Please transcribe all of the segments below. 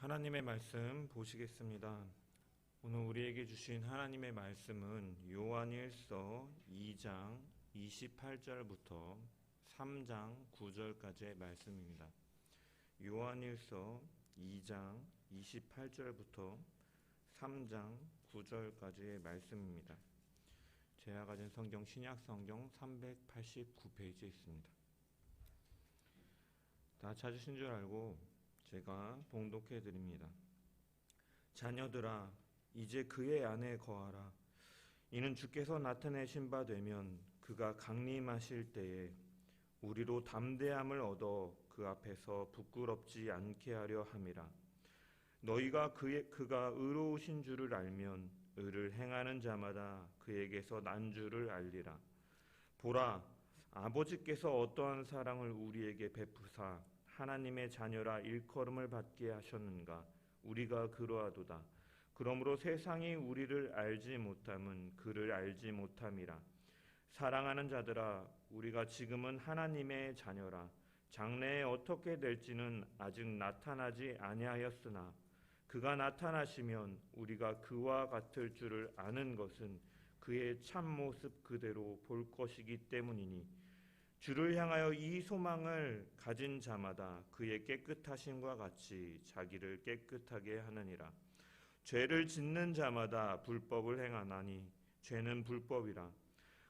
하나님의 말씀 보시겠습니다. 오늘 우리에게 주신 하나님의 말씀은 요한일서 2장 28절부터 3장 9절까지의 말씀입니다. 요한일서 2장 28절부터 3장 9절까지의 말씀입니다. 제가 가진 성경 신약성경 389페이지에 있습니다. 다 찾으신 줄 알고 제가 봉독해 드립니다. 자녀들아, 이제 그의 안에 거하라. 이는 주께서 나타내신 바 되면 그가 강림하실 때에 우리로 담대함을 얻어 그 앞에서 부끄럽지 않게 하려 함이라. 너희가 그가 의로우신 줄을 알면 의를 행하는 자마다 그에게서 난 줄을 알리라. 보라, 아버지께서 어떠한 사랑을 우리에게 베푸사 하나님의 자녀라 일컬음을 받게 하셨는가. 우리가 그러하도다. 그러므로 세상이 우리를 알지 못함은 그를 알지 못함이라. 사랑하는 자들아, 우리가 지금은 하나님의 자녀라. 장래에 어떻게 될지는 아직 나타나지 아니하였으나 그가 나타나시면 우리가 그와 같을 줄을 아는 것은 그의 참모습 그대로 볼 것이기 때문이니 주를 향하여 이 소망을 가진 자마다 그의 깨끗하심과 같이 자기를 깨끗하게 하느니라. 죄를 짓는 자마다 불법을 행하나니 죄는 불법이라.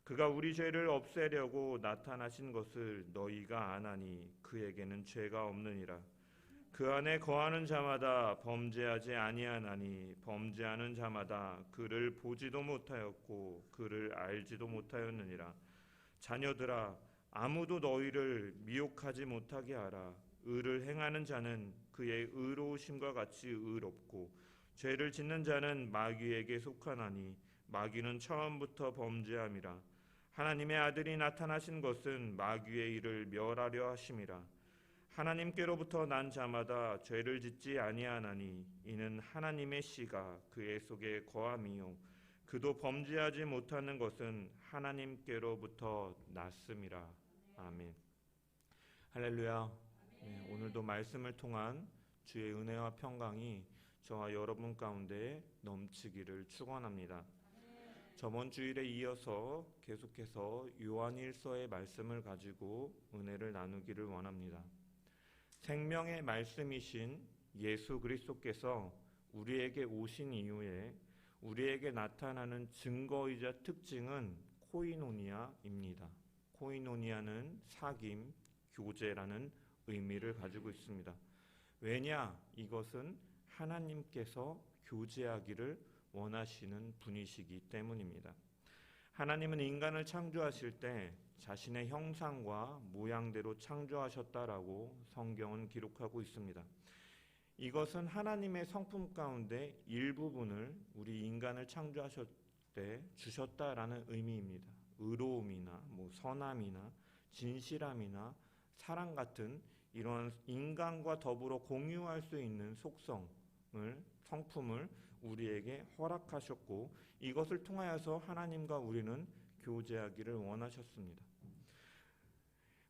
그가 우리 죄를 없애려고 나타나신 것을 너희가 아나니 그에게는 죄가 없느니라. 그 안에 거하는 자마다 범죄하지 아니하나니 범죄하는 자마다 그를 보지도 못하였고 그를 알지도 못하였느니라. 자녀들아, 아무도 너희를 미혹하지 못하게 하라. 의를 행하는 자는 그의 의로우심과 같이 의롭고 죄를 짓는 자는 마귀에게 속하나니 마귀는 처음부터 범죄함이라. 하나님의 아들이 나타나신 것은 마귀의 일을 멸하려 하심이라. 하나님께로부터 난 자마다 죄를 짓지 아니하나니 이는 하나님의 씨가 그의 속에 거함이요 그도 범죄하지 못하는 것은 하나님께로부터 났음이라. 아멘. 할렐루야. 네, 오늘도 말씀을 통한 주의 은혜와 평강이 저와 여러분 가운데 넘치기를 축원합니다. 저번 주일에 이어서 계속해서 요한일서의 말씀을 가지고 은혜를 나누기를 원합니다. 생명의 말씀이신 예수 그리스도께서 우리에게 오신 이후에 우리에게 나타나는 증거이자 특징은 코이노니아입니다. 코이노니아는 사귐, 교제라는 의미를 가지고 있습니다. 왜냐? 이것은 하나님께서 교제하기를 원하시는 분이시기 때문입니다. 하나님은 인간을 창조하실 때 자신의 형상과 모양대로 창조하셨다라고 성경은 기록하고 있습니다. 이것은 하나님의 성품 가운데 일부분을 우리 인간을 창조하실 때 주셨다라는 의미입니다. 의로움이나 선함이나 진실함이나 사랑 같은 이러한 인간과 더불어 공유할 수 있는 성품을 우리에게 허락하셨고 이것을 통하여서 하나님과 우리는 교제하기를 원하셨습니다.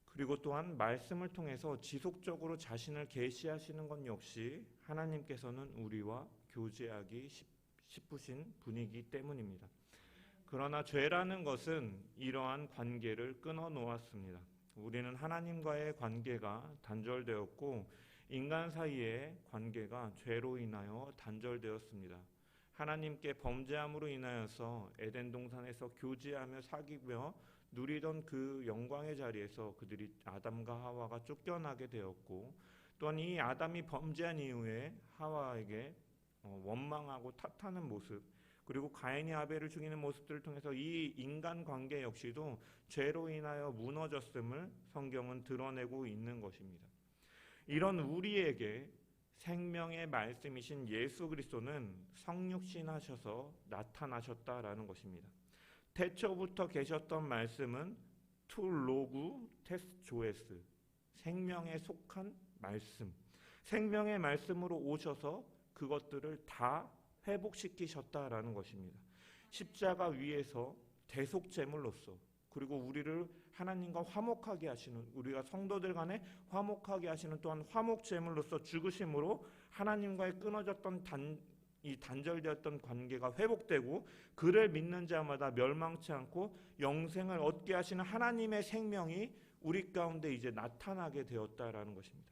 그리고 또한 말씀을 통해서 지속적으로 자신을 계시하시는 것 역시 하나님께서는 우리와 교제하기 싶으신 분이기 때문입니다. 그러나 죄라는 것은 이러한 관계를 끊어 놓았습니다. 우리는 하나님과의 관계가 단절되었고 인간 사이의 관계가 죄로 인하여 단절되었습니다. 하나님께 범죄함으로 인하여서 에덴 동산에서 교제하며 사귀며 누리던 그 영광의 자리에서 그들이 아담과 하와가 쫓겨나게 되었고 또한 이 아담이 범죄한 이후에 하와에게 원망하고 탓하는 모습 그리고 가인이 아벨을 죽이는 모습들을 통해서 이 인간관계 역시도 죄로 인하여 무너졌음을 성경은 드러내고 있는 것입니다. 이런 우리에게 생명의 말씀이신 예수 그리스도는 성육신하셔서 나타나셨다라는 것입니다. 태초부터 계셨던 말씀은 투로구 테스조에스, 생명에 속한 말씀, 생명의 말씀으로 오셔서 그것들을 다 회복시키셨다라는 것입니다. 십자가 위에서 대속제물로서 그리고 우리를 하나님과 화목하게 하시는, 우리가 성도들 간에 화목하게 하시는 또한 화목 제물로서 죽으심으로 하나님과의 끊어졌던 이 단절되었던 관계가 회복되고 그를 믿는 자마다 멸망치 않고 영생을 얻게 하시는 하나님의 생명이 우리 가운데 이제 나타나게 되었다라는 것입니다.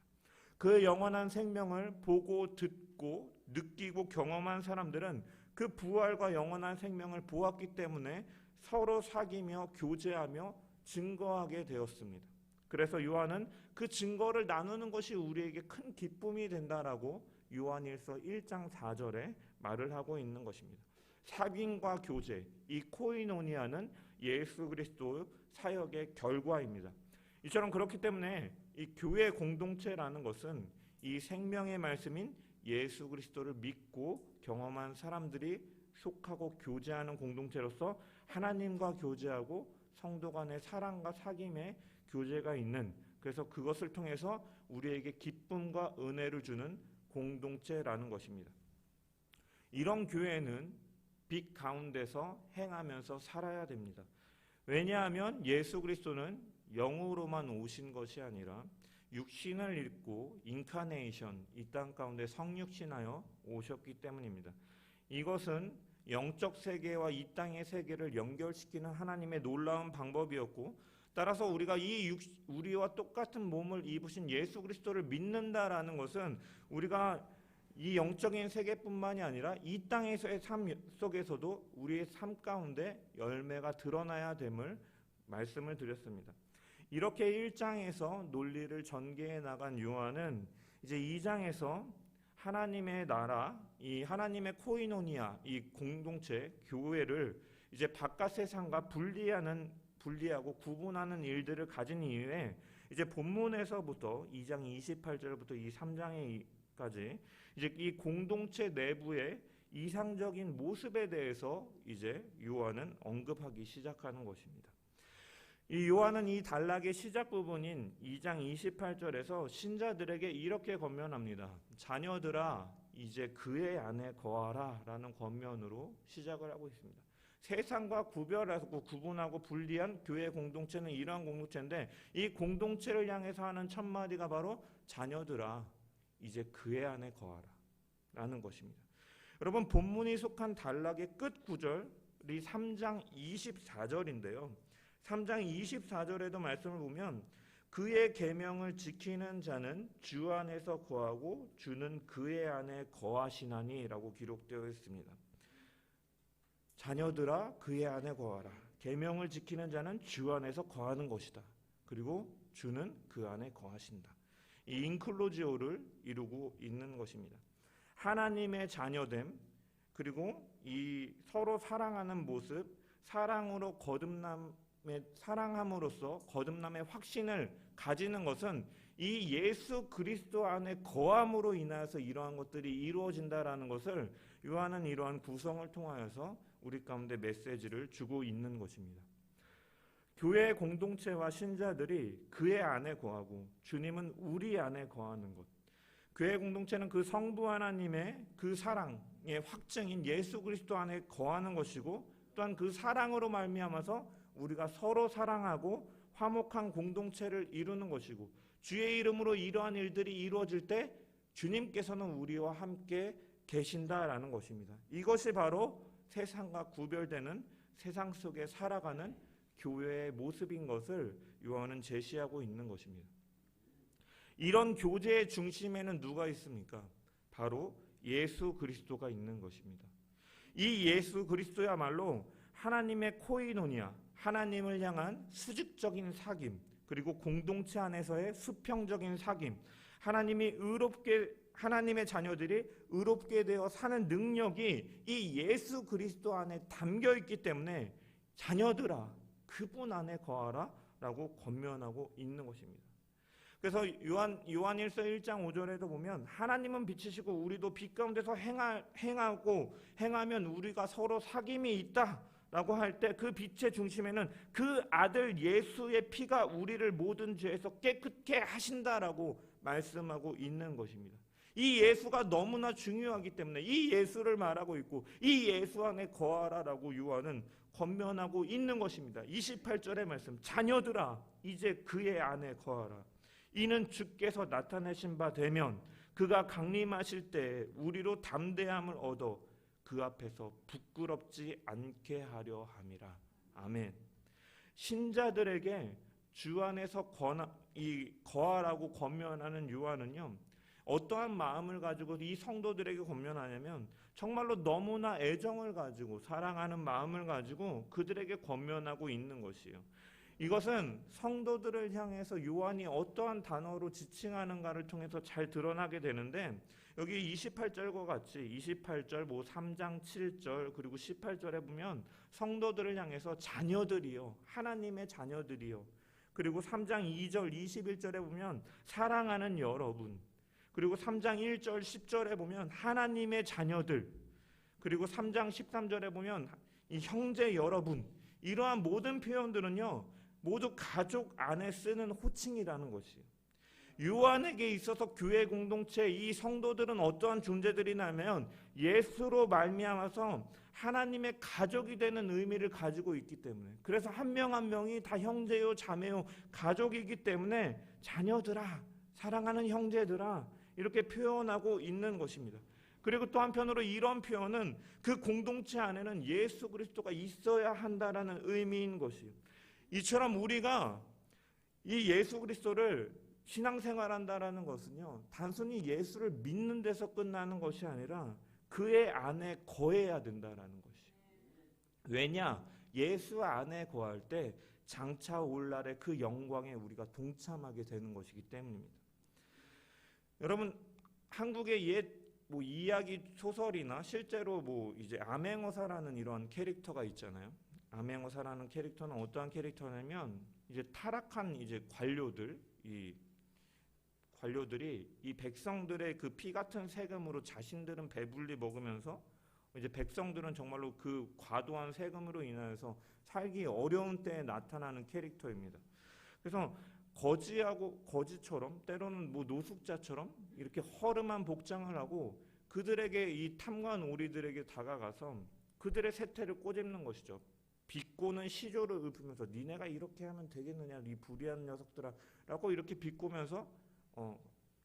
그 영원한 생명을 보고 듣고 느끼고 경험한 사람들은 그 부활과 영원한 생명을 보았기 때문에 서로 사귀며 교제하며 증거하게 되었습니다. 그래서 요한은 그 증거를 나누는 것이 우리에게 큰 기쁨이 된다라고 요한일서 1장 4절에 말을 하고 있는 것입니다. 사귐과 교제, 이 코이노니아는 예수 그리스도 사역의 결과입니다. 이처럼 그렇기 때문에 이 교회 공동체라는 것은 이 생명의 말씀인 예수 그리스도를 믿고 경험한 사람들이 속하고 교제하는 공동체로서 하나님과 교제하고 성도 간의 사랑과 사귐의 교제가 있는, 그래서 그것을 통해서 우리에게 기쁨과 은혜를 주는 공동체라는 것입니다. 이런 교회는 빛 가운데서 행하면서 살아야 됩니다. 왜냐하면 예수 그리스도는 영으로만 오신 것이 아니라 육신을 입고 인카네이션, 이 땅 가운데 성육신하여 오셨기 때문입니다. 이것은 영적 세계와 이 땅의 세계를 연결시키는 하나님의 놀라운 방법이었고, 따라서 우리가 우리와 똑같은 몸을 입으신 예수 그리스도를 믿는다라는 것은 우리가 이 영적인 세계뿐만이 아니라 이 땅에서의 삶 속에서도 우리의 삶 가운데 열매가 드러나야 됨을 말씀을 드렸습니다. 이렇게 1장에서 논리를 전개해 나간 요한은 이제 2장에서 하나님의 나라, 이 하나님의 코이노니아, 이 공동체, 교회를 이제 바깥 세상과 분리하고 구분하는 일들을 가진 이후에 이제 본문에서부터 2장 28절부터 이 3장까지 이제 이 공동체 내부의 이상적인 모습에 대해서 이제 요한은 언급하기 시작하는 것입니다. 이 요한은 이 단락의 시작 부분인 2장 28절에서 신자들에게 이렇게 권면합니다. 자녀들아, 이제 그의 안에 거하라 라는 권면으로 시작을 하고 있습니다. 세상과 구별하고 구분하고 분리한 교회 공동체는 이러한 공동체인데, 이 공동체를 향해서 하는 첫 마디가 바로 자녀들아, 이제 그의 안에 거하라 라는 것입니다. 여러분, 본문이 속한 단락의 끝 구절이 3장 24절인데요. 3장 24절에도 말씀을 보면 그의 계명을 지키는 자는 주 안에서 거하고 주는 그의 안에 거하시나니 라고 기록되어 있습니다. 자녀들아, 그의 안에 거하라. 계명을 지키는 자는 주 안에서 거하는 것이다. 그리고 주는 그 안에 거하신다. 이 인클로지오를 이루고 있는 것입니다. 하나님의 자녀됨, 그리고 이 서로 사랑하는 모습, 사랑함으로써 거듭남의 확신을 가지는 것은 이 예수 그리스도 안에 거함으로 인하여서 이러한 것들이 이루어진다라는 것을 요한은 이러한 구성을 통하여서 우리 가운데 메시지를 주고 있는 것입니다. 교회 공동체와 신자들이 그의 안에 거하고 주님은 우리 안에 거하는 것, 교회 공동체는 그 성부 하나님의 그 사랑의 확증인 예수 그리스도 안에 거하는 것이고, 또한 그 사랑으로 말미암아서 우리가 서로 사랑하고 화목한 공동체를 이루는 것이고, 주의 이름으로 이러한 일들이 이루어질 때 주님께서는 우리와 함께 계신다라는 것입니다. 이것이 바로 세상과 구별되는, 세상 속에 살아가는 교회의 모습인 것을 요한은 제시하고 있는 것입니다. 이런 교제의 중심에는 누가 있습니까? 바로 예수 그리스도가 있는 것입니다. 이 예수 그리스도야말로 하나님의 코이노니아, 하나님을 향한 수직적인 사귐, 그리고 공동체 안에서의 수평적인 사귐, 하나님의 자녀들이 의롭게 되어 사는 능력이 이 예수 그리스도 안에 담겨 있기 때문에 자녀들아, 그분 안에 거하라 라고 권면하고 있는 것입니다. 그래서 요한일서 1장 5절에도 보면 하나님은 빛이시고 우리도 빛 가운데서 행하면 우리가 서로 사귐이 있다 라고 할 때 그 빛의 중심에는 그 아들 예수의 피가 우리를 모든 죄에서 깨끗게 하신다라고 말씀하고 있는 것입니다. 이 예수가 너무나 중요하기 때문에 이 예수를 말하고 있고 이 예수 안에 거하라라고 요한은 권면하고 있는 것입니다. 28절의 말씀, 자녀들아 이제 그의 안에 거하라. 이는 주께서 나타내신 바 되면 그가 강림하실 때 우리로 담대함을 얻어 그 앞에서 부끄럽지 않게 하려 함이라. 아멘. 신자들에게 주 안에서 거하라고 권면하는 요한은요, 어떠한 마음을 가지고 이 성도들에게 권면하냐면 정말로 너무나 애정을 가지고 사랑하는 마음을 가지고 그들에게 권면하고 있는 것이에요. 이것은 성도들을 향해서 요한이 어떠한 단어로 지칭하는가를 통해서 잘 드러나게 되는데, 여기 28절과 같이 28절, 3장 7절 그리고 18절에 보면 성도들을 향해서 자녀들이요, 하나님의 자녀들이요, 그리고 3장 2절 21절에 보면 사랑하는 여러분, 그리고 3장 1절 10절에 보면 하나님의 자녀들, 그리고 3장 13절에 보면 이 형제 여러분, 이러한 모든 표현들은요 모두 가족 안에 쓰는 호칭이라는 것이에요. 요한에게 있어서 교회 공동체 이 성도들은 어떠한 존재들이냐면 예수로 말미암아서 하나님의 가족이 되는 의미를 가지고 있기 때문에, 그래서 한 명 한 명이 다 형제요 자매요 가족이기 때문에 자녀들아, 사랑하는 형제들아 이렇게 표현하고 있는 것입니다. 그리고 또 한편으로 이런 표현은 그 공동체 안에는 예수 그리스도가 있어야 한다라는 의미인 것이에요. 이처럼 우리가 이 예수 그리스도를 신앙생활한다라는 것은요, 단순히 예수를 믿는 데서 끝나는 것이 아니라 그의 안에 거해야 된다라는 것이. 왜냐? 예수 안에 거할 때 장차 올 날의 그 영광에 우리가 동참하게 되는 것이기 때문입니다. 여러분, 한국의 옛 이야기 소설이나 실제로 이제 암행어사라는 이런 캐릭터가 있잖아요. 암행어사라는 캐릭터는 어떠한 캐릭터냐면 이제 타락한 이제 관료들이 이 백성들의 그 피 같은 세금으로 자신들은 배불리 먹으면서 이제 백성들은 정말로 그 과도한 세금으로 인해서 살기 어려운 때에 나타나는 캐릭터입니다. 그래서 거지처럼 때로는 노숙자처럼 이렇게 허름한 복장을 하고 그들에게 이 탐관 오리들에게 다가가서 그들의 세태를 꼬집는 것이죠. 비꼬는 시조를 읊으면서 니네가 이렇게 하면 되겠느냐 이 불의한 녀석들아 라고 이렇게 비꼬면서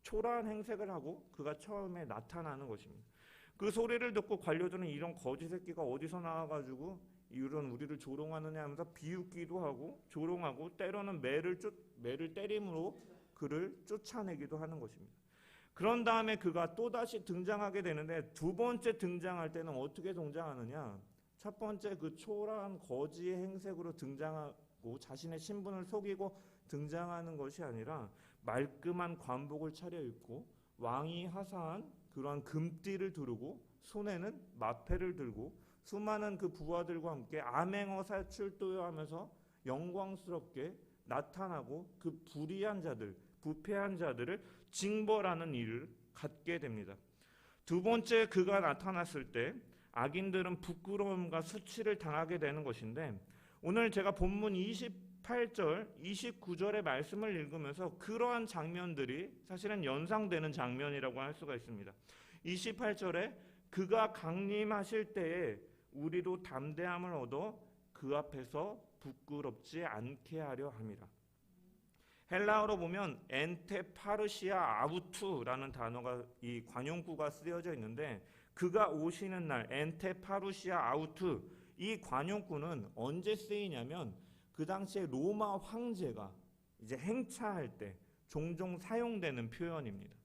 초라한 행색을 하고 그가 처음에 나타나는 것입니다. 그 소리를 듣고 관료들은 이런 거지 새끼가 어디서 나와가지고 이런 우리를 조롱하느냐 하면서 비웃기도 하고 조롱하고 때로는 매를 때림으로 그를 쫓아내기도 하는 것입니다. 그런 다음에 그가 또다시 등장하게 되는데 두 번째 등장할 때는 어떻게 등장하느냐, 첫 번째 그 초라한 거지의 행색으로 등장하고 자신의 신분을 속이고 등장하는 것이 아니라 말끔한 관복을 차려입고 왕이 하사한 그러한 금띠를 두르고 손에는 마패를 들고 수많은 그 부하들과 함께 암행어사 출도하면서 영광스럽게 나타나고 그 불의한 자들, 부패한 자들을 징벌하는 일을 갖게 됩니다. 두 번째 그가 나타났을 때 악인들은 부끄러움과 수치를 당하게 되는 것인데, 오늘 제가 본문 28절, 29절의 말씀을 읽으면서 그러한 장면들이 사실은 연상되는 장면이라고 할 수가 있습니다. 28절에 그가 강림하실 때에 우리로 담대함을 얻어 그 앞에서 부끄럽지 않게 하려 함이라. 헬라어로 보면 엔테파르시아 아우투라는 단어가 이 관용구가 쓰여져 있는데, 그가 오시는 날 엔테파르시아 아우투, 이 관용구는 언제 쓰이냐면 그 당시에 로마 황제가 이제 행차할 때 종종 사용되는 표현입니다.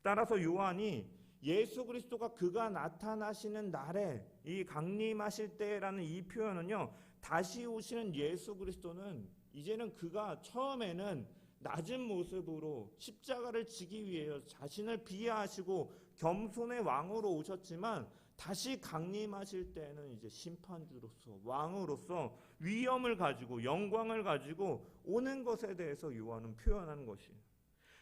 따라서 요한이 예수 그리스도가 그가 나타나시는 날에 이 강림하실 때라는 이 표현은요, 다시 오시는 예수 그리스도는 이제는 그가 처음에는 낮은 모습으로 십자가를 지기 위해 자신을 비하하시고 겸손의 왕으로 오셨지만 다시 강림하실 때는 이제 심판주로서 왕으로서 위엄을 가지고 영광을 가지고 오는 것에 대해서 요한은 표현하는 것이에요.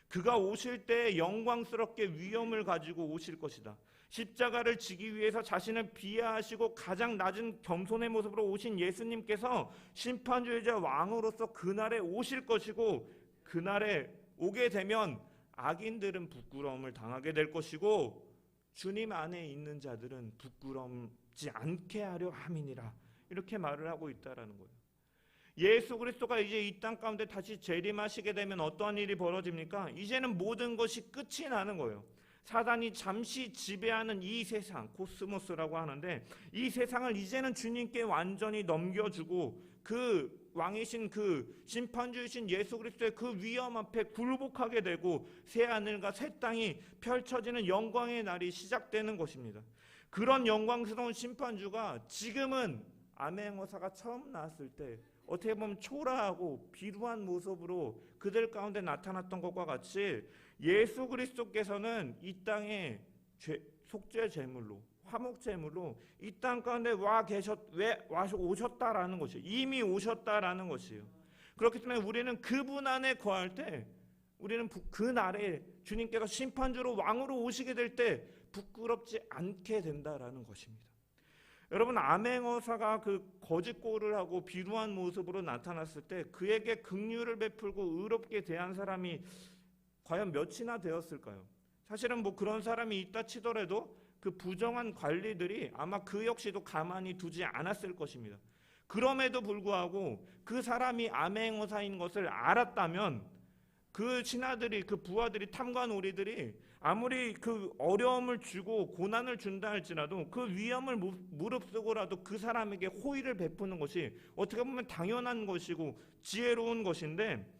그가 오실 때 영광스럽게 위엄을 가지고 오실 것이다. 십자가를 지기 위해서 자신을 비하하시고 가장 낮은 겸손의 모습으로 오신 예수님께서 심판주이자 왕으로서 그날에 오실 것이고, 그날에 오게 되면 악인들은 부끄러움을 당하게 될 것이고 주님 안에 있는 자들은 부끄럽지 않게 하려 함이니라, 이렇게 말을 하고 있다라는 거예요. 예수 그리스도가 이제 이 땅 가운데 다시 재림하시게 되면 어떠한 일이 벌어집니까? 이제는 모든 것이 끝이 나는 거예요. 사단이 잠시 지배하는 이 세상, 코스모스라고 하는데, 이 세상을 이제는 주님께 완전히 넘겨주고 그 왕이신 그 심판주이신 예수 그리스도의 그 위엄 앞에 굴복하게 되고 새 하늘과 새 땅이 펼쳐지는 영광의 날이 시작되는 것입니다. 그런 영광스러운 심판주가 지금은 암행어사가 처음 나왔을 때 어떻게 보면 초라하고 비루한 모습으로 그들 가운데 나타났던 것과 같이 예수 그리스도께서는 이 땅에 속죄 제물로, 화목 제물로 이 땅 가운데 오셨다라는 것이에요. 이미 오셨다라는 것이에요. 그렇기 때문에 우리는 그분 안에 거할 때, 우리는 그 날에 주님께서 심판주로 왕으로 오시게 될 때 부끄럽지 않게 된다라는 것입니다. 여러분, 암행어사가 그 거짓고를 하고 비루한 모습으로 나타났을 때 그에게 긍휼을 베풀고 의롭게 대한 사람이 과연 몇이나 되었을까요? 사실은 뭐 그런 사람이 있다 치더라도 그 부정한 관리들이 아마 그 역시도 가만히 두지 않았을 것입니다. 그럼에도 불구하고 그 사람이 암행어사인 것을 알았다면 그 신하들이, 그 부하들이, 탐관오리들이 아무리 그 어려움을 주고 고난을 준다 할지라도 그 위험을 무릅쓰고라도 그 사람에게 호의를 베푸는 것이 어떻게 보면 당연한 것이고 지혜로운 것인데,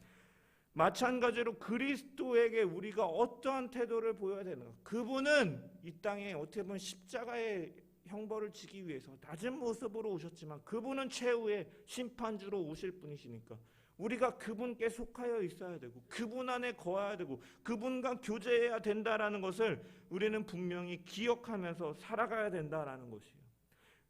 마찬가지로 그리스도에게 우리가 어떠한 태도를 보여야 되는가? 그분은 이 땅에 어떻게 보면 십자가의 형벌을 지기 위해서 낮은 모습으로 오셨지만 그분은 최후의 심판주로 오실 분이시니까 우리가 그분께 속하여 있어야 되고 그분 안에 거해야 되고 그분과 교제해야 된다라는 것을 우리는 분명히 기억하면서 살아가야 된다라는 것이에요.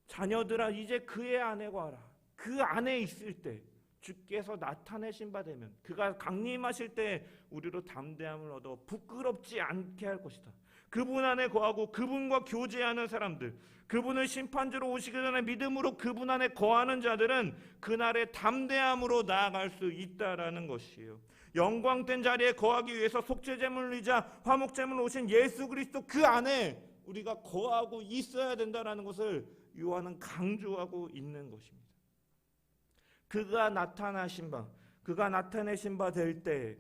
자녀들아, 이제 그의 안에 거하라. 그 안에 있을 때 주께서 나타내신 바 되면 그가 강림하실 때 우리로 담대함을 얻어 부끄럽지 않게 할 것이다. 그분 안에 거하고 그분과 교제하는 사람들, 그분을 심판주로 오시기 전에 믿음으로 그분 안에 거하는 자들은 그날의 담대함으로 나아갈 수 있다라는 것이에요. 영광된 자리에 거하기 위해서 속죄제물이자 화목제물로 오신 예수 그리스도 그 안에 우리가 거하고 있어야 된다라는 것을 요한은 강조하고 있는 것입니다. 그가 나타나신 바, 그가 나타내신 바 될 때,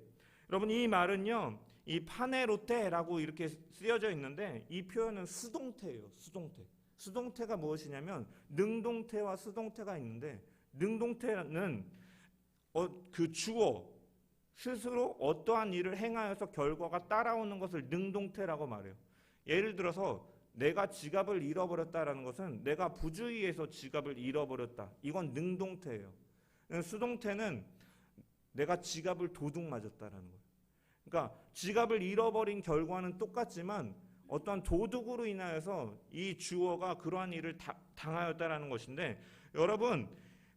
여러분 이 말은요, 이 파네로테라고 이렇게 쓰여져 있는데 이 표현은 수동태예요. 수동태가 무엇이냐면 능동태와 수동태가 있는데, 능동태는 그 주어 스스로 어떠한 일을 행하여서 결과가 따라오는 것을 능동태라고 말해요. 예를 들어서 내가 지갑을 잃어버렸다라는 것은 내가 부주의해서 지갑을 잃어버렸다. 이건 능동태예요. 수동태는 내가 지갑을 도둑 맞았다라는 거예요. 그러니까 지갑을 잃어버린 결과는 똑같지만 어떠한 도둑으로 인하여서 이 주어가 그러한 일을 당하였다라는 것인데, 여러분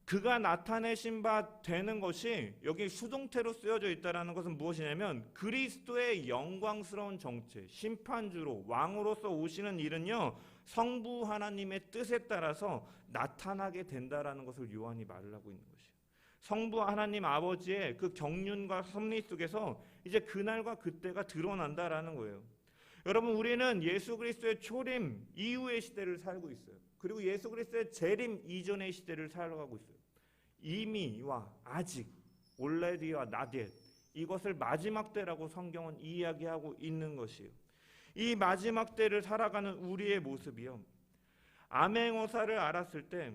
그가 나타내신 바 되는 것이 여기 수동태로 쓰여져 있다는 것은 무엇이냐면 그리스도의 영광스러운 정체, 심판주로 왕으로서 오시는 일은요 성부 하나님의 뜻에 따라서 나타나게 된다라는 것을 요한이 말을 하고 있는 것이에요. 성부 하나님 아버지의 그 경륜과 섭리 속에서 이제 그날과 그때가 드러난다라는 거예요. 여러분 우리는 예수 그리스도의 초림 이후의 시대를 살고 있어요. 그리고 예수 그리스도의 재림 이전의 시대를 살아가고 있어요. 이미와 아직, 올레디와 나댓, 이것을 마지막 때라고 성경은 이야기하고 있는 것이에요. 이 마지막 때를 살아가는 우리의 모습이요, 암행어사를 알았을 때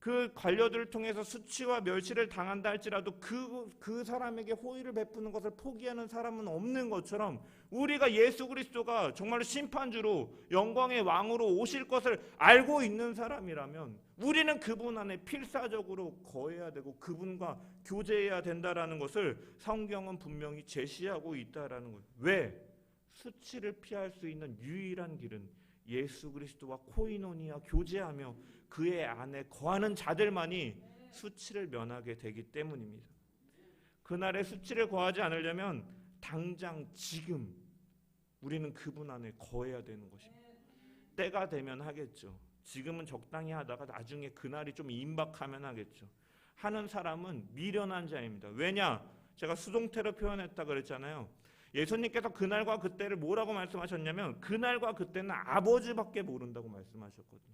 그 관료들을 통해서 수치와 멸시를 당한다 할지라도 그 사람에게 호의를 베푸는 것을 포기하는 사람은 없는 것처럼 우리가 예수 그리스도가 정말로 심판주로 영광의 왕으로 오실 것을 알고 있는 사람이라면 우리는 그분 안에 필사적으로 거해야 되고 그분과 교제해야 된다라는 것을 성경은 분명히 제시하고 있다라는 거예요. 왜? 수치를 피할 수 있는 유일한 길은 예수 그리스도와 코이노니아 교제하며 그의 안에 거하는 자들만이 수치를 면하게 되기 때문입니다. 그날에 수치를 거하지 않으려면 당장 지금 우리는 그분 안에 거해야 되는 것입니다. 때가 되면 하겠죠. 지금은 적당히 하다가 나중에 그날이 좀 임박하면 하겠죠. 하는 사람은 미련한 자입니다. 왜냐? 제가 수동태로 표현했다 그랬잖아요. 예수님께서 그날과 그때를 뭐라고 말씀하셨냐면 그날과 그때는 아버지밖에 모른다고 말씀하셨거든요.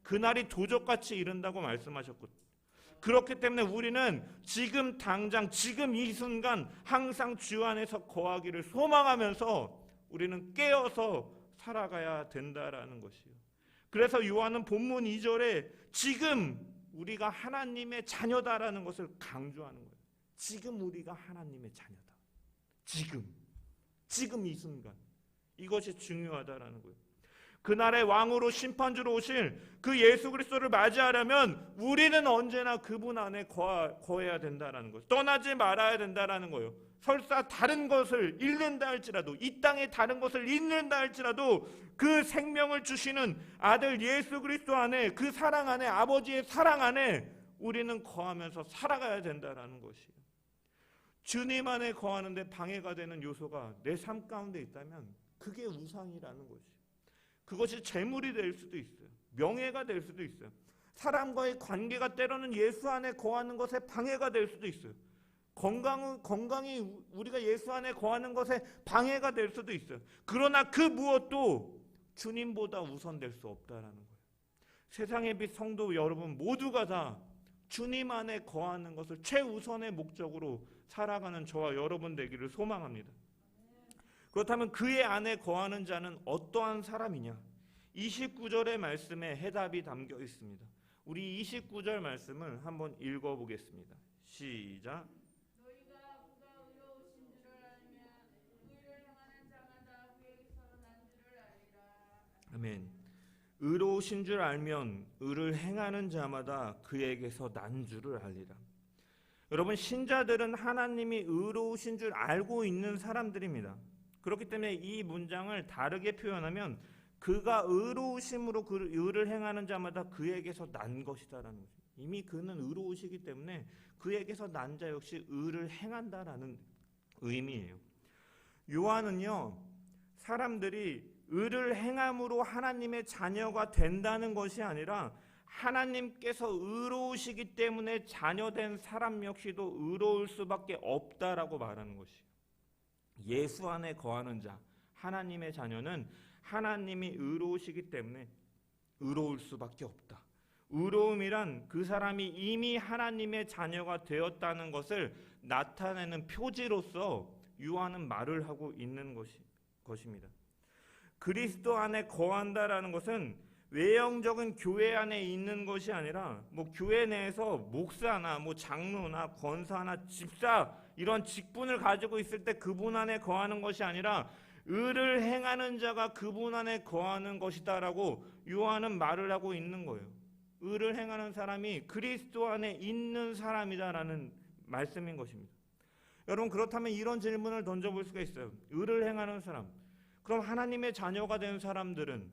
그날이 도적같이 이른다고 말씀하셨거든요. 그렇기 때문에 우리는 지금 당장 지금 이 순간 항상 주 안에서 거하기를 소망하면서 우리는 깨어서 살아가야 된다라는 것이요. 그래서 요한은 본문 2절에 지금 우리가 하나님의 자녀다라는 것을 강조하는 거예요. 지금 우리가 하나님의 자녀다. 지금 이 순간 이것이 중요하다라는 거예요. 그날의 왕으로 심판주로 오실 그 예수 그리스도를 맞이하려면 우리는 언제나 그분 안에 거해야 된다는 거예요. 떠나지 말아야 된다는 거예요. 설사 다른 것을 잃는다 할지라도, 이 땅에 다른 것을 잃는다 할지라도 그 생명을 주시는 아들 예수 그리스도 안에, 그 사랑 안에, 아버지의 사랑 안에 우리는 거하면서 살아가야 된다는 것이에요. 주님 안에 거하는데 방해가 되는 요소가 내 삶 가운데 있다면 그게 우상이라는 것이에요. 그것이 재물이 될 수도 있어요. 명예가 될 수도 있어요. 사람과의 관계가 때로는 예수 안에 거하는 것에 방해가 될 수도 있어요. 건강이 우리가 예수 안에 거하는 것에 방해가 될 수도 있어요. 그러나 그 무엇도 주님보다 우선될 수 없다라는 거예요. 세상의 빛 성도 여러분 모두가 다 주님 안에 거하는 것을 최우선의 목적으로 살아가는 저와 여러분 되기를 소망합니다. 그렇다면 그의 안에 거하는 자는 어떠한 사람이냐? 29절의 말씀에 해답이 담겨 있습니다. 우리 29절 말씀을 한번 읽어보겠습니다. 시작. 너희가 그가 의로우신 줄을 알면 의를 행하는 자마다 그에게서 난 줄을 알리라. 아멘. 의로우신 줄 알면 의를 행하는 자마다 그에게서 난 줄을 알리라. 여러분, 신자들은 하나님이 의로우신 줄 알고 있는 사람들입니다. 그렇기 때문에 이 문장을 다르게 표현하면 그가 의로우심으로 그 의를 행하는 자마다 그에게서 난 것이다라는 거죠. 이미 그는 의로우시기 때문에 그에게서 난 자 역시 의를 행한다라는 의미예요. 요한은요, 사람들이 의를 행함으로 하나님의 자녀가 된다는 것이 아니라 하나님께서 의로우시기 때문에 자녀된 사람 역시도 의로울 수밖에 없다라고 말하는 것이에요. 예수 안에 거하는 자, 하나님의 자녀는 하나님이 의로우시기 때문에 의로울 수밖에 없다. 의로움이란 그 사람이 이미 하나님의 자녀가 되었다는 것을 나타내는 표지로서 요한은 말을 하고 있는 것입니다. 그리스도 안에 거한다라는 것은 외형적인 교회 안에 있는 것이 아니라 교회 내에서 목사나 장로나 권사나 집사 이런 직분을 가지고 있을 때 그분 안에 거하는 것이 아니라 의를 행하는 자가 그분 안에 거하는 것이다라고 요한은 말을 하고 있는 거예요. 의를 행하는 사람이 그리스도 안에 있는 사람이다라는 말씀인 것입니다. 여러분, 그렇다면 이런 질문을 던져볼 수가 있어요. 의를 행하는 사람, 그럼 하나님의 자녀가 된 사람들은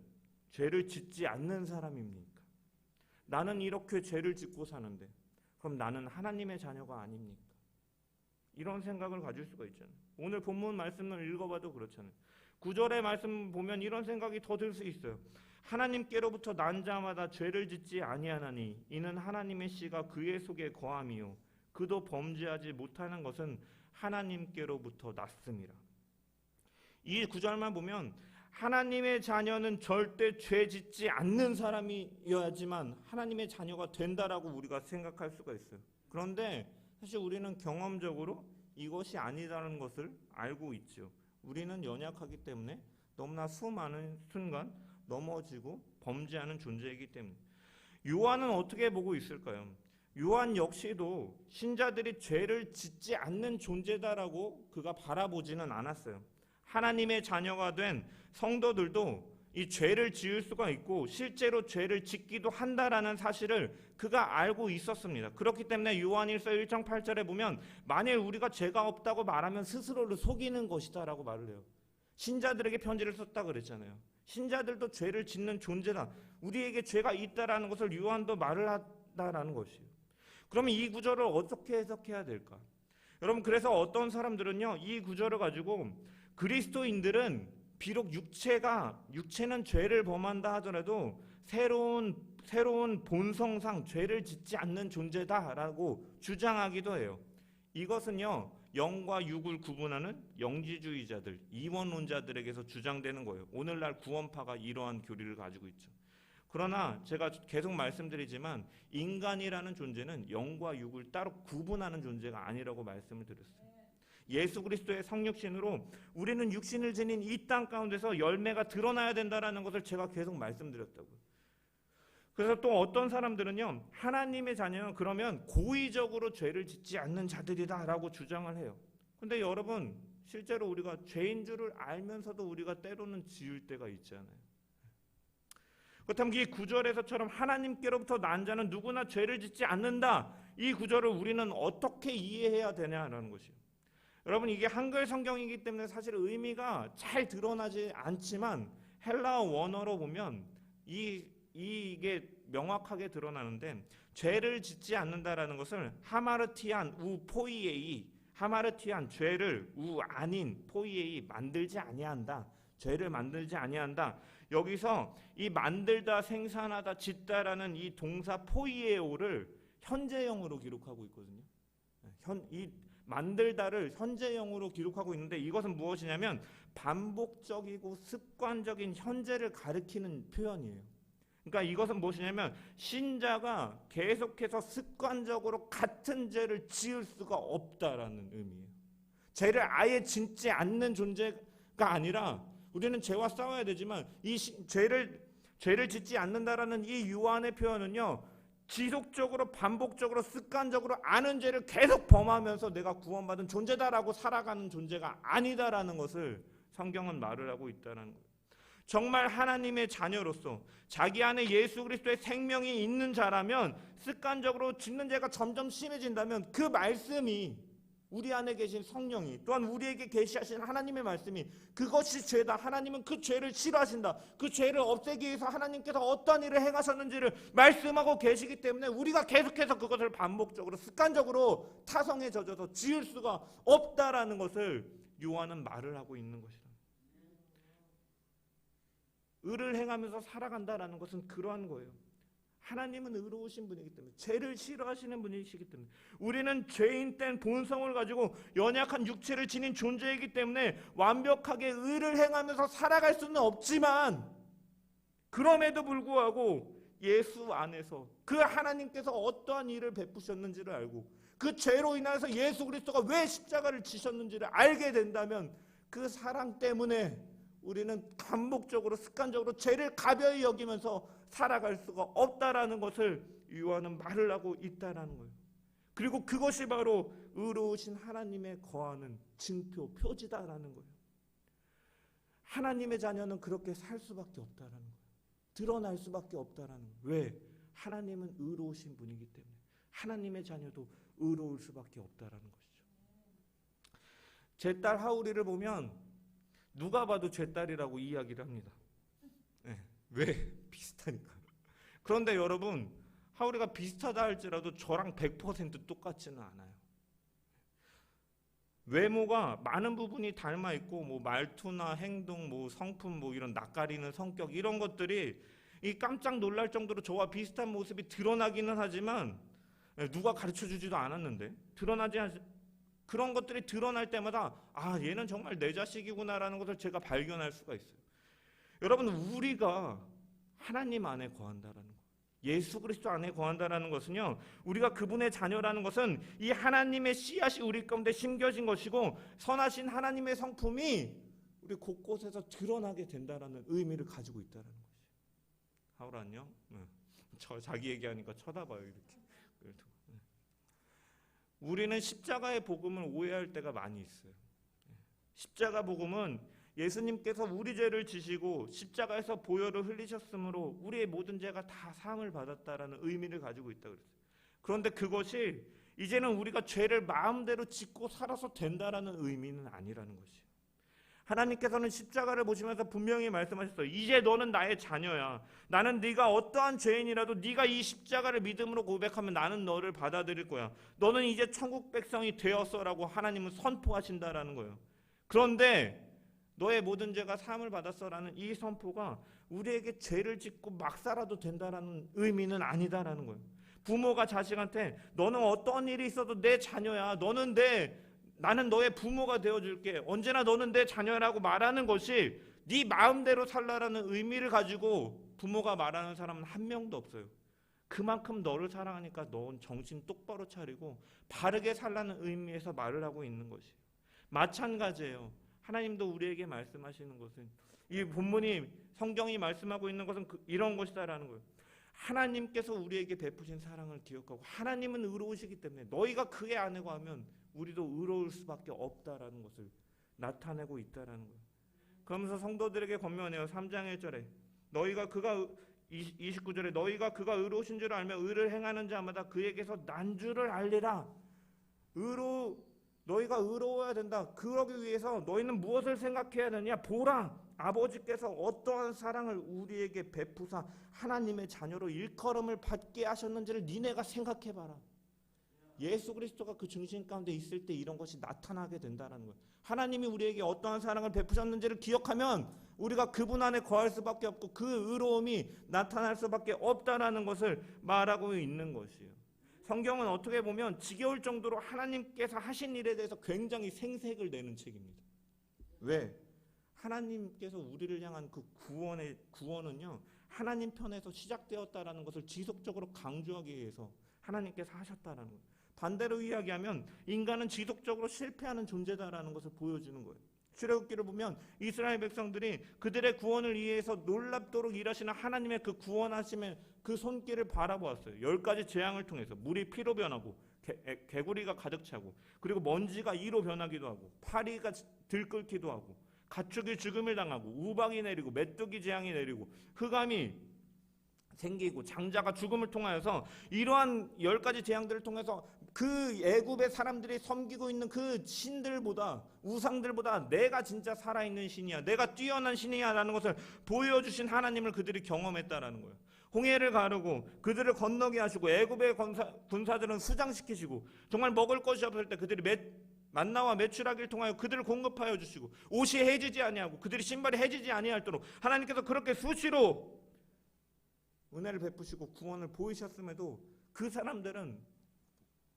죄를 짓지 않는 사람입니까? 나는 이렇게 죄를 짓고 사는데 그럼 나는 하나님의 자녀가 아닙니까? 이런 생각을 가질 수가 있잖아요. 오늘 본문 말씀을 읽어봐도 그렇잖아요. 9절의 말씀 보면 이런 생각이 더 들 수 있어요. 하나님께로부터 난 자마다 죄를 짓지 아니하나니 이는 하나님의 씨가 그의 속에 거함이요 그도 범죄하지 못하는 것은 하나님께로부터 났음이라. 이 구절만 보면 하나님의 자녀는 절대 죄 짓지 않는 사람이어야지만 하나님의 자녀가 된다라고 우리가 생각할 수가 있어요. 그런데 사실 우리는 경험적으로 이것이 아니다는 것을 알고 있죠. 우리는 연약하기 때문에 너무나 수많은 순간 넘어지고 범죄하는 존재이기 때문에. 요한은 어떻게 보고 있을까요? 요한 역시도 신자들이 죄를 짓지 않는 존재다라고 그가 바라보지는 않았어요. 하나님의 자녀가 된 성도들도 이 죄를 지을 수가 있고 실제로 죄를 짓기도 한다라는 사실을 그가 알고 있었습니다. 그렇기 때문에 요한일서 1장 8절에 보면 만일 우리가 죄가 없다고 말하면 스스로를 속이는 것이다라고 말을 해요. 신자들에게 편지를 썼다 그랬잖아요. 신자들도 죄를 짓는 존재다. 우리에게 죄가 있다라는 것을 요한도 말을 한다라는 것이에요. 그러면 이 구절을 어떻게 해석해야 될까? 여러분, 그래서 어떤 사람들은요, 이 구절을 가지고 그리스도인들은 비록 육체는 죄를 범한다 하더라도 새로운 본성상 죄를 짓지 않는 존재다라고 주장하기도 해요. 이것은요, 영과 육을 구분하는 영지주의자들, 이원론자들에게서 주장되는 거예요. 오늘날 구원파가 이러한 교리를 가지고 있죠. 그러나 제가 계속 말씀드리지만 인간이라는 존재는 영과 육을 따로 구분하는 존재가 아니라고 말씀을 드렸어요. 예수 그리스도의 성육신으로 우리는 육신을 지닌 이 땅 가운데서 열매가 드러나야 된다는 것을 제가 계속 말씀드렸다고요. 그래서 또 어떤 사람들은요, 하나님의 자녀는 그러면 고의적으로 죄를 짓지 않는 자들이다라고 주장을 해요. 근데 여러분, 실제로 우리가 죄인 줄을 알면서도 우리가 때로는 지을 때가 있잖아요. 그렇다면 이 구절에서처럼 하나님께로부터 난 자는 누구나 죄를 짓지 않는다, 이 구절을 우리는 어떻게 이해해야 되냐라는 것이에요. 여러분, 이게 한글 성경이기 때문에 사실 의미가 잘 드러나지 않지만 헬라어 원어로 보면 이게 명확하게 드러나는데, 죄를 짓지 않는다라는 것을 하마르티안 우 포이에이, 하마르티안 죄를 우 아닌 포이에이 만들지 아니한다, 죄를 만들지 아니한다. 여기서 이 만들다, 생산하다, 짓다라는 이 동사 포이에오를 현재형으로 기록하고 있거든요. 이 만들다를 현재형으로 기록하고 있는데, 이것은 무엇이냐면 반복적이고 습관적인 현재를 가리키는 표현이에요. 그러니까 이것은 무엇이냐면 신자가 계속해서 습관적으로 같은 죄를 지을 수가 없다라는 의미예요. 죄를 아예 짓지 않는 존재가 아니라, 우리는 죄와 싸워야 되지만 이 죄를 짓지 않는다라는 이 유한의 표현은요, 지속적으로 반복적으로 습관적으로 아는 죄를 계속 범하면서 내가 구원받은 존재다라고 살아가는 존재가 아니다라는 것을 성경은 말을 하고 있다는 거예요. 정말 하나님의 자녀로서 자기 안에 예수 그리스도의 생명이 있는 자라면 습관적으로 짓는 죄가 점점 심해진다면 그 말씀이, 우리 안에 계신 성령이, 또한 우리에게 계시하신 하나님의 말씀이 그것이 죄다, 하나님은 그 죄를 싫어하신다, 그 죄를 없애기 위해서 하나님께서 어떠한 일을 행하셨는지를 말씀하고 계시기 때문에 우리가 계속해서 그것을 반복적으로 습관적으로 타성에 젖어서 지을 수가 없다라는 것을 요한은 말을 하고 있는 것이다. 의를 행하면서 살아간다라는 것은 그러한 거예요. 하나님은 의로우신 분이기 때문에, 죄를 싫어하시는 분이시기 때문에, 우리는 죄인 된 본성을 가지고 연약한 육체를 지닌 존재이기 때문에 완벽하게 의를 행하면서 살아갈 수는 없지만, 그럼에도 불구하고 예수 안에서 그 하나님께서 어떠한 일을 베푸셨는지를 알고 그 죄로 인해서 예수 그리스도가 왜 십자가를 지셨는지를 알게 된다면 그 사랑 때문에 우리는 반복적으로 습관적으로 죄를 가벼이 여기면서 살아갈 수가 없다라는 것을 요한은 말을 하고 있다라는 거예요. 그리고 그것이 바로 의로우신 하나님의 거하는 증표, 표지다라는 거예요. 하나님의 자녀는 그렇게 살 수밖에 없다라는 거예요. 드러날 수밖에 없다라는 거예요. 왜? 하나님은 의로우신 분이기 때문에 하나님의 자녀도 의로울 수밖에 없다라는 것이죠. 제 딸 하울이를 보면 누가 봐도 제 딸이라고 이야기를 합니다. 네. 왜? 비슷하니까. 그런데 여러분, 하울이가 비슷하다 할지라도 저랑 100% 똑같지는 않아요. 외모가 많은 부분이 닮아 있고, 뭐 말투나 행동, 뭐 성품, 뭐 이런 낯가리는 성격, 이런 것들이 이 깜짝 놀랄 정도로 저와 비슷한 모습이 드러나기는 하지만, 누가 가르쳐 주지도 않았는데 그런 것들이 드러날 때마다 얘는 정말 내 자식이구나라는 것을 제가 발견할 수가 있어요. 여러분, 우리가 하나님 안에 거한다라는 것, 예수 그리스도 안에 거한다라는 것은요, 우리가 그분의 자녀라는 것은 이 하나님의 씨앗이 우리 가운데 심겨진 것이고, 선하신 하나님의 성품이 우리 곳곳에서 드러나게 된다라는 의미를 가지고 있다는 것이에요. 하울 안녕? 저 자기 얘기하니까 쳐다봐요, 이렇게. 우리는 십자가의 복음을 오해할 때가 많이 있어요. 십자가 복음은 예수님께서 우리 죄를 지시고 십자가에서 보혈을 흘리셨으므로 우리의 모든 죄가 다 사함을 받았다라는 의미를 가지고 있다 그랬어요. 그런데 그것이 이제는 우리가 죄를 마음대로 짓고 살아서 된다라는 의미는 아니라는 것이에요. 하나님께서는 십자가를 보시면서 분명히 말씀하셨어요. 이제 너는 나의 자녀야. 나는 네가 어떠한 죄인이라도 네가 이 십자가를 믿음으로 고백하면 나는 너를 받아들일 거야. 너는 이제 천국 백성이 되었어라고 하나님은 선포하신다라는 거예요. 그런데 너의 모든 죄가 사함을 받았어라는 이 선포가 우리에게 죄를 짓고 막 살아도 된다라는 의미는 아니다라는 거예요. 부모가 자식한테 너는 어떤 일이 있어도 내 자녀야. 나는 너의 부모가 되어줄게. 언제나 너는 내 자녀라고 말하는 것이 네 마음대로 살라라는 의미를 가지고 부모가 말하는 사람은 한 명도 없어요. 그만큼 너를 사랑하니까 넌 정신 똑바로 차리고 바르게 살라는 의미에서 말을 하고 있는 것이에요. 마찬가지예요. 하나님도 우리에게 말씀하시는 것은, 이 본문이 성경이 말씀하고 있는 것은 이런 것이다라는 거예요. 하나님께서 우리에게 베푸신 사랑을 기억하고, 하나님은 의로우시기 때문에 너희가 그의 안에 거하면 우리도 의로울 수밖에 없다라는 것을 나타내고 있다라는 거예요. 그러면서 성도들에게 권면해요. 3장 1절에 너희가 그가 29절에 너희가 그가 의로우신 줄 알며 의를 행하는 자마다 그에게서 난 줄을 알리라. 너희가 의로워야 된다. 그러기 위해서 너희는 무엇을 생각해야 되냐? 보라, 아버지께서 어떠한 사랑을 우리에게 베푸사 하나님의 자녀로 일컬음을 받게 하셨는지를 니네가 생각해봐라. 예수 그리스도가 그 중심 가운데 있을 때 이런 것이 나타나게 된다는 거예요. 하나님이 우리에게 어떠한 사랑을 베푸셨는지를 기억하면 우리가 그분 안에 거할 수밖에 없고 그 의로움이 나타날 수밖에 없다라는 것을 말하고 있는 것이에요. 성경은 어떻게 보면 지겨울 정도로 하나님께서 하신 일에 대해서 굉장히 생색을 내는 책입니다. 왜? 하나님께서 우리를 향한 그 구원은요, 하나님 편에서 시작되었다라는 것을 지속적으로 강조하기 위해서 하나님께서 하셨다라는 거예요. 반대로 이야기하면 인간은 지속적으로 실패하는 존재다라는 것을 보여주는 거예요. 출애굽기를 보면 이스라엘 백성들이 그들의 구원을 위해서 놀랍도록 일하시는 하나님의 그 구원하심의 그 손길을 바라보았어요. 10가지 재앙을 통해서 물이 피로 변하고 개구리가 가득 차고, 그리고 먼지가 이로 변하기도 하고, 파리가 들끓기도 하고, 가축이 죽음을 당하고, 우박이 내리고, 메뚜기 재앙이 내리고, 흑암이 생기고, 장자가 죽음을 통하여서 이러한 10가지 재앙들을 통해서 그 애굽의 사람들이 섬기고 있는 그 신들보다, 우상들보다 내가 진짜 살아있는 신이야, 내가 뛰어난 신이야 라는 것을 보여주신 하나님을 그들이 경험했다라는 거예요. 홍해를 가르고 그들을 건너게 하시고, 애굽의 군사들은 수장시키시고, 정말 먹을 것이 없을 때 그들이 만나와 메추라기를 통하여 그들을 공급하여 주시고, 옷이 해지지 아니하고 그들이 신발이 해지지 아니할도록 하나님께서 그렇게 수시로 은혜를 베푸시고 구원을 보이셨음에도 그 사람들은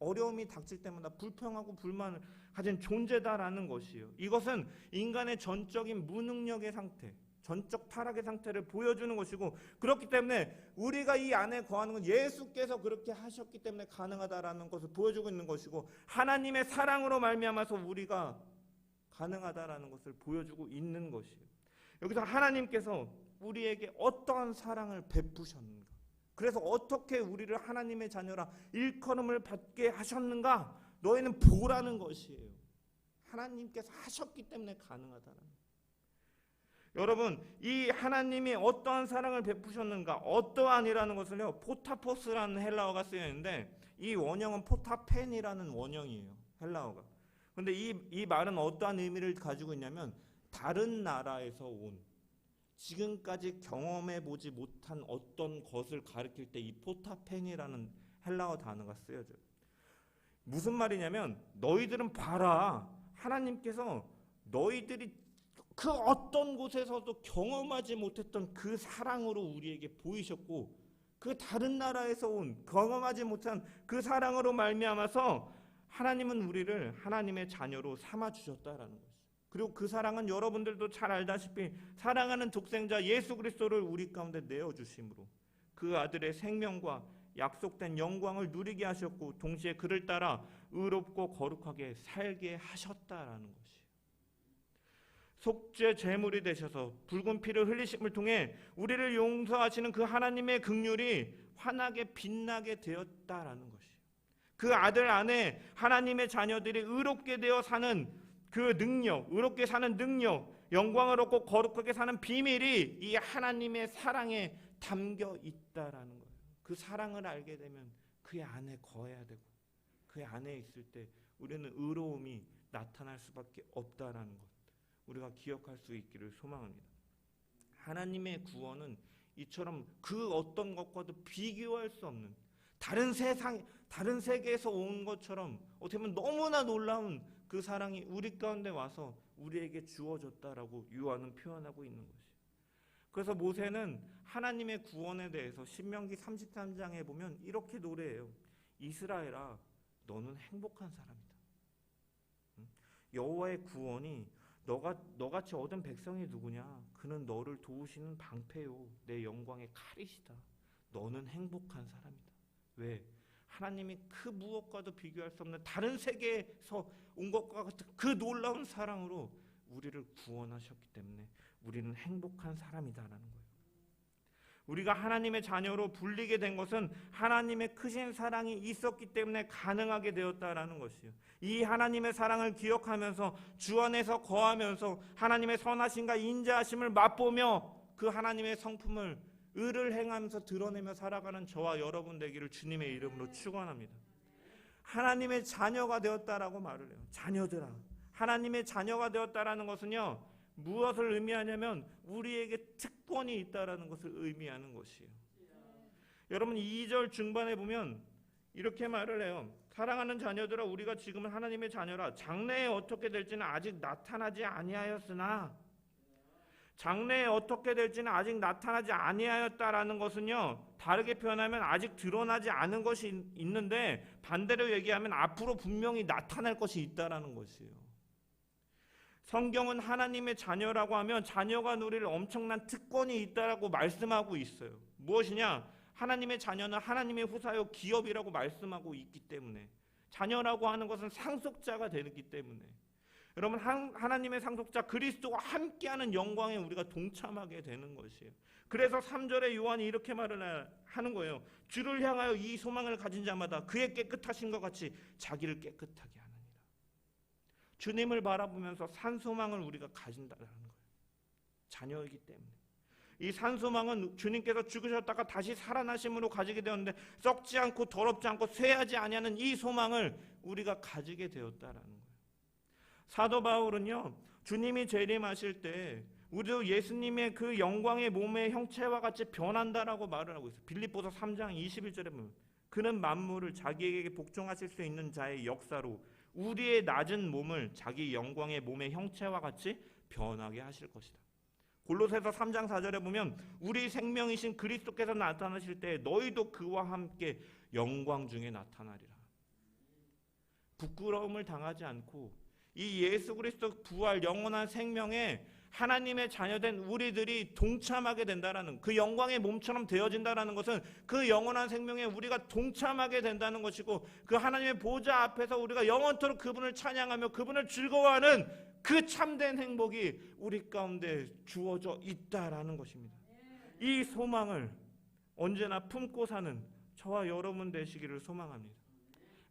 어려움이 닥칠 때마다 불평하고 불만을 가진 존재다라는 것이에요. 이것은 인간의 전적인 무능력의 상태, 전적 타락의 상태를 보여주는 것이고, 그렇기 때문에 우리가 이 안에 거하는 건 예수께서 그렇게 하셨기 때문에 가능하다라는 것을 보여주고 있는 것이고, 하나님의 사랑으로 말미암아서 우리가 가능하다라는 것을 보여주고 있는 것이에요. 여기서 하나님께서 우리에게 어떠한 사랑을 베푸셨는가, 그래서 어떻게 우리를 하나님의 자녀라 일컬음을 받게 하셨는가, 너희는 보라는 것이에요. 하나님께서 하셨기 때문에 가능하다는 거예요. 여러분, 이 하나님이 어떠한 사랑을 베푸셨는가, 어떠한이라는 것을요, 포타포스라는 헬라어가 쓰여 있는데, 이 원형은 포타펜이라는 원형이에요, 헬라어가. 근데 이 말은 어떠한 의미를 가지고 있냐면, 다른 나라에서 온, 지금까지 경험해 보지 못한 어떤 것을 가리킬 때 이 포타펜이라는 헬라어 단어가 쓰여져요. 무슨 말이냐면, 너희들은 봐라, 하나님께서 너희들이 그 어떤 곳에서도 경험하지 못했던 그 사랑으로 우리에게 보이셨고, 그 다른 나라에서 온 경험하지 못한 그 사랑으로 말미암아서 하나님은 우리를 하나님의 자녀로 삼아 주셨다라는 거죠. 그리고 그 사랑은 여러분들도 잘 알다시피 사랑하는 독생자 예수 그리스도를 우리 가운데 내어주심으로 그 아들의 생명과 약속된 영광을 누리게 하셨고, 동시에 그를 따라 의롭고 거룩하게 살게 하셨다라는 것이에요. 속죄 제물이 되셔서 붉은 피를 흘리심을 통해 우리를 용서하시는 그 하나님의 긍휼이 환하게 빛나게 되었다라는 것이에요. 그 아들 안에 하나님의 자녀들이 의롭게 되어 사는 그 능력, 의롭게 사는 능력, 영광을 얻고 거룩하게 사는 비밀이 이 하나님의 사랑에 담겨 있다라는 거예요. 그 사랑을 알게 되면 그 안에 거해야 되고, 그 안에 있을 때 우리는 의로움이 나타날 수밖에 없다라는 것, 우리가 기억할 수 있기를 소망합니다. 하나님의 구원은 이처럼 그 어떤 것과도 비교할 수 없는, 다른 세계에서 온 것처럼 어떻게 보면 너무나 놀라운 그 사랑이 우리 가운데 와서 우리에게 주어졌다라고 요한은 표현하고 있는 것이에요. 그래서 모세는 하나님의 구원에 대해서 신명기 33장에 보면 이렇게 노래해요. 이스라엘아, 너는 행복한 사람이다. 여호와의 구원이 너같이 얻은 백성이 누구냐? 그는 너를 도우시는 방패요, 내 영광의 칼이시다. 너는 행복한 사람이다. 왜? 하나님이 그 무엇과도 비교할 수 없는 다른 세계에서 온 것과 같은 그 놀라운 사랑으로 우리를 구원하셨기 때문에 우리는 행복한 사람이다라는 거예요. 우리가 하나님의 자녀로 불리게 된 것은 하나님의 크신 사랑이 있었기 때문에 가능하게 되었다라는 것이요. 이 하나님의 사랑을 기억하면서 주 안에서 거하면서 하나님의 선하심과 인자하심을 맛보며 그 하나님의 성품을 의를 행하면서 드러내며 살아가는 저와 여러분 되기를 주님의 이름으로 축원합니다. 하나님의 자녀가 되었다라고 말을 해요. 자녀들아. 하나님의 자녀가 되었다라는 것은요, 무엇을 의미하냐면 우리에게 특권이 있다라는 것을 의미하는 것이에요. 여러분 2절 중반에 보면 이렇게 말을 해요. 사랑하는 자녀들아, 우리가 지금은 하나님의 자녀라. 장래에 어떻게 될지는 아직 나타나지 아니하였으나, 장래에 어떻게 될지는 아직 나타나지 아니하였다라는 것은요, 다르게 표현하면 아직 드러나지 않은 것이 있는데 반대로 얘기하면 앞으로 분명히 나타날 것이 있다라는 것이에요. 성경은 하나님의 자녀라고 하면 자녀가 누릴 엄청난 특권이 있다라고 말씀하고 있어요. 무엇이냐? 하나님의 자녀는 하나님의 후사요 기업이라고 말씀하고 있기 때문에, 자녀라고 하는 것은 상속자가 되기 때문에, 여러분 하나님의 상속자 그리스도와 함께하는 영광에 우리가 동참하게 되는 것이에요. 그래서 3절에 요한이 이렇게 말을 하는 거예요. 주를 향하여 이 소망을 가진 자마다 그의 깨끗하신 것 같이 자기를 깨끗하게 하느니라. 주님을 바라보면서 산 소망을 우리가 가진다는 거예요. 자녀이기 때문에. 이 산 소망은 주님께서 죽으셨다가 다시 살아나심으로 가지게 되었는데, 썩지 않고 더럽지 않고 쇠하지 아니하는 이 소망을 우리가 가지게 되었다라는 거예요. 사도 바울은요, 주님이 재림하실 때 우리도 예수님의 그 영광의 몸의 형체와 같이 변한다라고 말을 하고 있어요. 빌립보서 3장 21절에 보면 그는 만물을 자기에게 복종하실 수 있는 자의 역사로 우리의 낮은 몸을 자기 영광의 몸의 형체와 같이 변하게 하실 것이다. 골로새서 3장 4절에 보면 우리 생명이신 그리스도께서 나타나실 때 너희도 그와 함께 영광 중에 나타나리라. 부끄러움을 당하지 않고 이 예수 그리스도 부활 영원한 생명에 하나님의 자녀된 우리들이 동참하게 된다라는, 그 영광의 몸처럼 되어진다라는 것은 그 영원한 생명에 우리가 동참하게 된다는 것이고, 그 하나님의 보좌 앞에서 우리가 영원토록 그분을 찬양하며 그분을 즐거워하는 그 참된 행복이 우리 가운데 주어져 있다라는 것입니다. 이 소망을 언제나 품고 사는 저와 여러분 되시기를 소망합니다.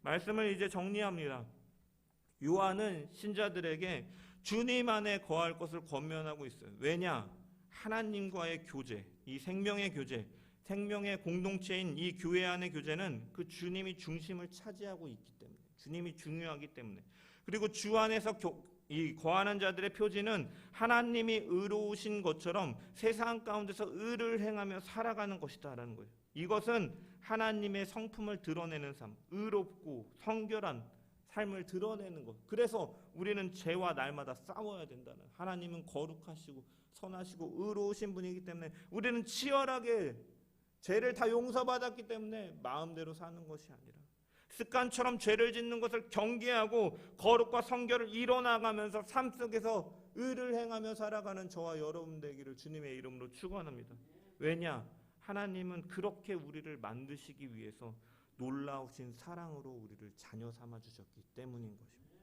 말씀을 이제 정리합니다. 요한은 신자들에게 주님 안에 거할 것을 권면하고 있어요. 왜냐? 하나님과의 교제, 이 생명의 교제, 생명의 공동체인 이 교회 안의 교제는 그 주님이 중심을 차지하고 있기 때문에, 주님이 중요하기 때문에, 그리고 주 안에서 이 거하는 자들의 표지는 하나님이 의로우신 것처럼 세상 가운데서 의를 행하며 살아가는 것이다라는 거예요. 이것은 하나님의 성품을 드러내는 삶, 의롭고 성결한 삶을 드러내는 것. 그래서 우리는 죄와 날마다 싸워야 된다는, 하나님은 거룩하시고 선하시고 의로우신 분이기 때문에 우리는 치열하게 죄를 다 용서받았기 때문에 마음대로 사는 것이 아니라 습관처럼 죄를 짓는 것을 경계하고 거룩과 성결을 이뤄나가면서 삶 속에서 의를 행하며 살아가는 저와 여러분 되기를 주님의 이름으로 축원합니다. 왜냐? 하나님은 그렇게 우리를 만드시기 위해서 놀라우신 사랑으로 우리를 자녀 삼아 주셨기 때문인 것입니다.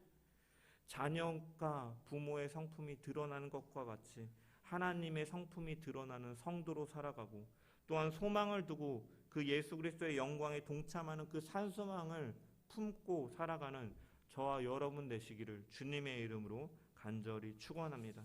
자녀가 부모의 성품이 드러나는 것과 같이 하나님의 성품이 드러나는 성도로 살아가고, 또한 소망을 두고 그 예수 그리스도의 영광에 동참하는 그 산소망을 품고 살아가는 저와 여러분 되시기를 주님의 이름으로 간절히 축원합니다.